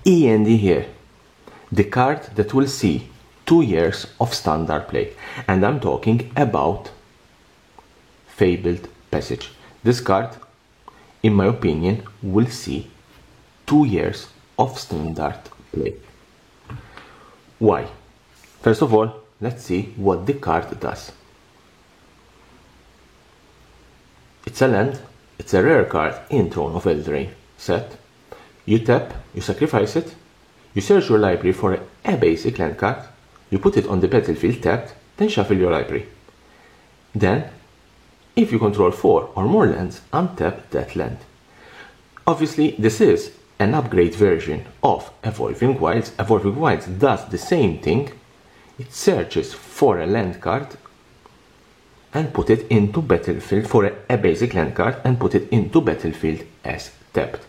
E and D here. The card that will see 2 years of standard play. And I'm talking about Fabled Passage. This card, in my opinion, will see 2 years of standard play. Why? First of all, let's see what the card does. It's a land, it's a rare card in Throne of Eldraine set. You tap, you sacrifice it, you search your library for a basic land card, you put it on the battlefield tapped, then shuffle your library. Then, if you control 4 or more lands, untap that land. Obviously, this is an upgrade version of Evolving Wilds. Evolving Wilds does the same thing. It searches for a land card and put it into battlefield for a basic land card and put it into battlefield as tapped.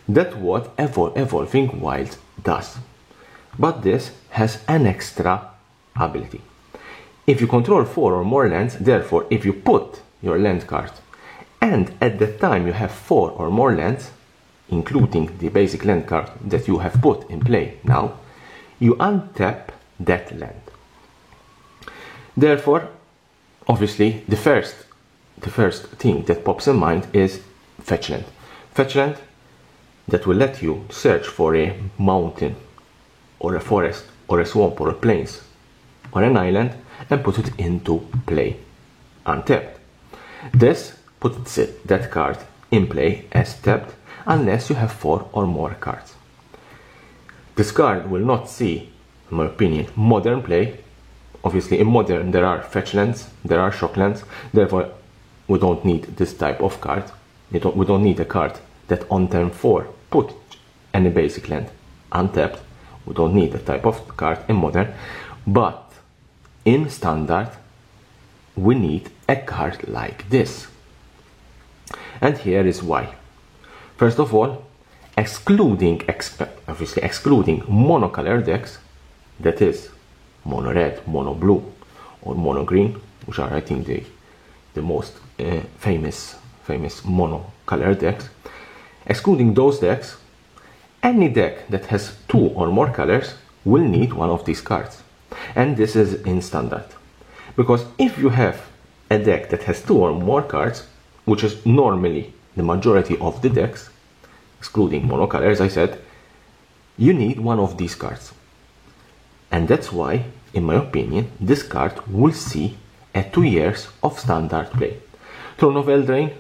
That's what Evolving Wilds does. But this has an extra ability. If you control 4 or more lands, therefore if you put your land card and at the time you have 4 or more lands, including the basic land card that you have put in play now, you untap that land. Therefore, obviously, the first thing that pops in mind is fetch land. Fetch land that will let you search for a mountain or a forest or a swamp or a plains or an island and put it into play untapped. This puts that card in play as tapped unless you have 4 or more cards. This card will not see, in my opinion, modern play. Obviously in modern there are fetch lands, there are shock lands, therefore we don't need this type of card. We don't need a card that on turn 4 put any basic land untapped. We don't need that type of card in modern, but in standard we need a card like this. And here is why. First of all, excluding monocolor decks, that is mono red, mono blue or mono green, which are I think the most famous monocolor decks. Excluding those decks, any deck that has 2 or more colors will need one of these cards. And this is in standard. Because if you have a deck that has 2 or more cards, which is normally the majority of the decks, excluding monocolor, as I said, you need one of these cards. And that's why, in my opinion, this card will see a 2 years of standard play. Throne of Eldraine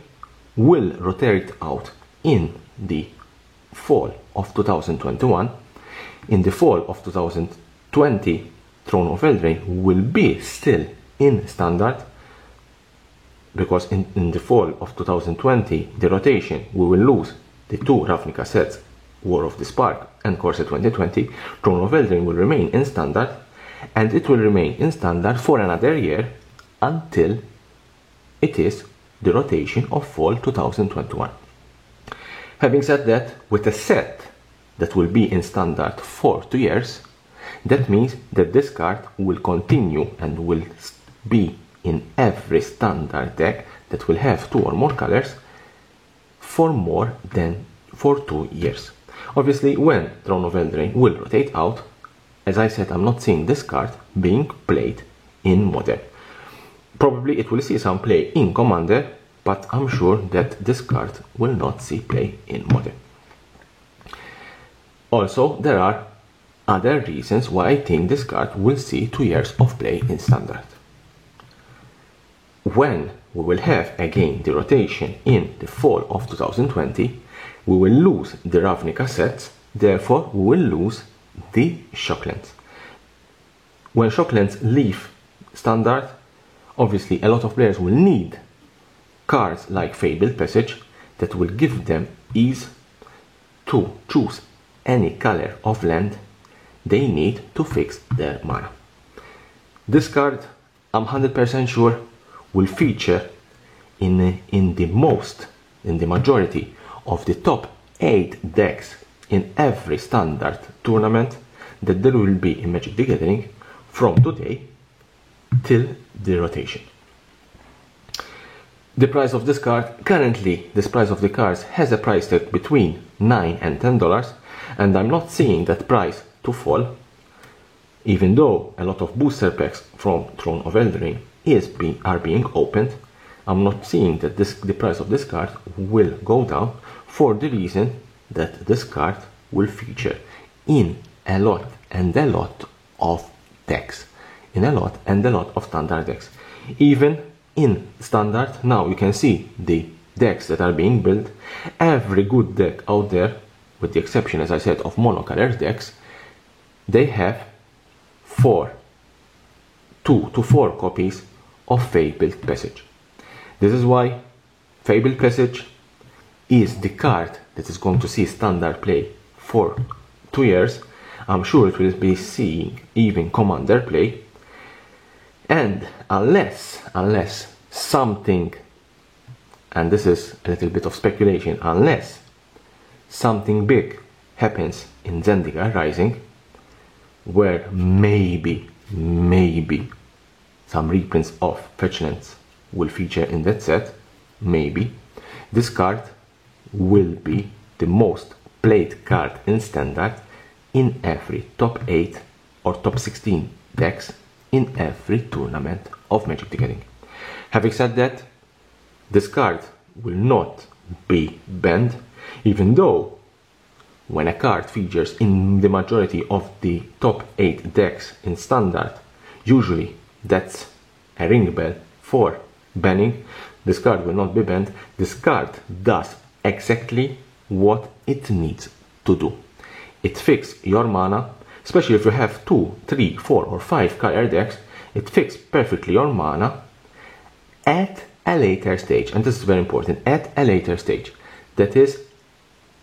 will rotate out in the fall of 2021. In the fall of 2020, Throne of Eldraine will be still in standard, because in the fall of 2020, the rotation, we will lose the 2 Ravnica sets, War of the Spark and Core Set 2020. Throne of Eldraine will remain in standard, and it will remain in standard for another year until it is the rotation of fall 2021. Having said that, with a set that will be in standard for 2 years, that means that this card will continue and will be in every standard deck that will have 2 or more colors for 2 years. Obviously, when Throne of Eldraine will rotate out, as I said, I'm not seeing this card being played in Modern. Probably it will see some play in Commander, but I'm sure that this card will not see play in Modern. Also, there are other reasons why I think this card will see 2 years of play in Standard. When we will have again the rotation in the fall of 2020, we will lose the Ravnica sets, therefore we will lose the Shocklands. When Shocklands leave Standard, obviously a lot of players will need cards like Fabled Passage that will give them ease to choose any color of land they need to fix their mana. This card, I'm 100% sure, will feature in the majority of the top 8 decks in every standard tournament that there will be in Magic the Gathering from today till the rotation. The price of this card, currently this price of the cards has a price tag between $9 and $10, and I'm not seeing that price to fall, even though a lot of booster packs from Throne of Eldraine are being opened. I'm not seeing that the price of this card will go down, for the reason that this card will feature in a lot and a lot of decks, in a lot and a lot of standard decks. Even in standard, now you can see the decks that are being built. Every good deck out there, with the exception, as I said, of monocolor decks, they have 2 to 4 copies of Fabled Passage. This is why Fabled Passage is the card that is going to see standard play for 2 years. I'm sure it will be seeing even Commander play, and unless something, and this is a little bit of speculation, unless something big happens in Zendikar Rising, where maybe some reprints of Fetchlands will feature in that set, maybe, this card will be the most played card in standard in every top 8 or top 16 decks in every tournament of Magic the Gathering. Having said that, this card will not be banned, even though when a card features in the majority of the top 8 decks in standard, usually that's a ring bell for banning. This card will not be banned. This card does exactly what it needs to do. It fixes your mana, especially if you have 2, 3, 4 or 5 color decks. It fixes perfectly your mana at a later stage, and this is very important, at a later stage, that is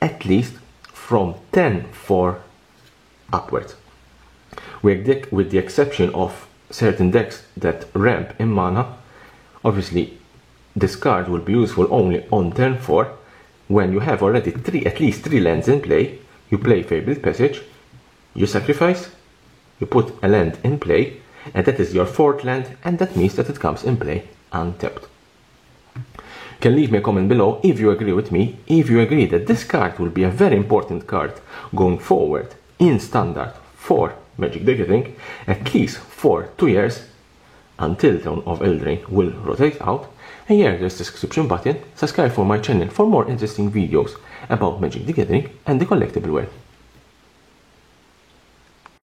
at least from 10-4 upwards. With the exception of certain decks that ramp in mana, obviously this card will be useful only on turn 4, when you have already at least 3 lands in play. You play Fabled Passage, you sacrifice, you put a land in play, and that is your 4th land, and that means that it comes in play untapped. You can leave me a comment below if you agree with me, if you agree that this card will be a very important card going forward in standard for Magic the Gathering, at least for 2 years, until Throne of Eldraine will rotate out. And here there's the subscription button. Subscribe for my channel for more interesting videos about Magic the Gathering and the collectible world.